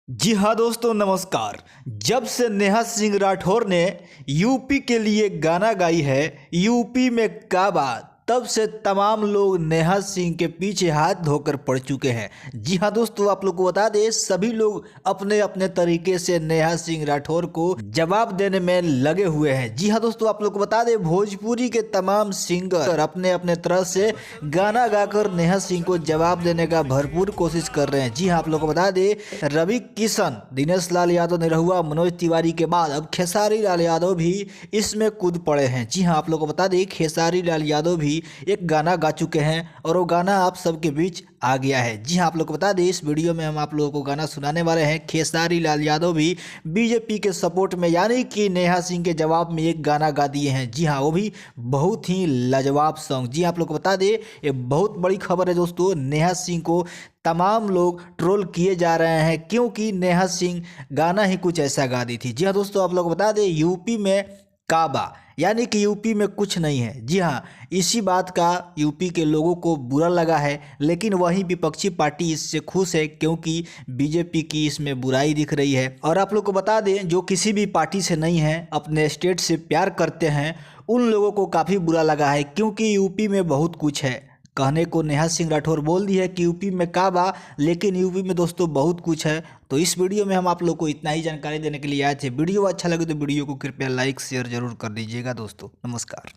जी हाँ दोस्तों, नमस्कार। जब से नेहा सिंह राठौर ने यूपी के लिए गाना गाई है यूपी में काबा, तब से तमाम लोग नेहा सिंह के पीछे हाथ धोकर पड़ चुके हैं। जी हाँ दोस्तों, आप लोग को बता दें, सभी लोग अपने अपने तरीके से नेहा सिंह राठौर को जवाब देने में लगे हुए हैं। जी हाँ दोस्तों, आप लोग को बता दें, भोजपुरी के तमाम सिंगर अपने अपने तरह से गाना गाकर नेहा सिंह को जवाब देने का भरपूर कोशिश कर रहे हैं। जी हाँ, आप लोग को बता दें, रवि किशन, दिनेश लाल यादव, निरहुआ, मनोज तिवारी के बाद अब खेसारी लाल यादव भी इसमें कूद पड़े हैं। जी हाँ, आप लोग को बता दें, खेसारी लाल यादव भी एक गाना गा चुके हैं और वो गाना आप सबके बीच आ गया है। जी हाँ, आप लोग को बता दें, इस वीडियो में हम आप लोगों को गाना सुनाने वाले हैं। खेसारी लाल यादव भी बीजेपी के सपोर्ट में, यानी कि नेहा सिंह के जवाब में एक गाना गा दिए हैं। जी हाँ, वो भी बहुत ही लाजवाब सॉन्ग। जी हाँ, आप लोग को बता दें, ये बहुत बड़ी खबर है दोस्तों। नेहा सिंह को तमाम लोग ट्रोल किए जा रहे हैं क्योंकि नेहा सिंह गाना ही कुछ ऐसा गा दी थी। जी हाँ दोस्तों, आप लोग को बता दें, यूपी में काबा, यानी कि यूपी में कुछ नहीं है। जी हाँ, इसी बात का यूपी के लोगों को बुरा लगा है, लेकिन वहीं विपक्षी पार्टी इससे खुश है क्योंकि बीजेपी की इसमें बुराई दिख रही है। और आप लोग को बता दें, जो किसी भी पार्टी से नहीं है, अपने स्टेट से प्यार करते हैं, उन लोगों को काफ़ी बुरा लगा है क्योंकि यूपी में बहुत कुछ है। कहने को नेहा सिंह राठौर बोल दी है कि यूपी में काबा, लेकिन यूपी में दोस्तों बहुत कुछ है। तो इस वीडियो में हम आप लोग को इतना ही जानकारी देने के लिए आए थे। वीडियो अच्छा लगे तो वीडियो को कृपया लाइक शेयर जरूर कर दीजिएगा दोस्तों। नमस्कार।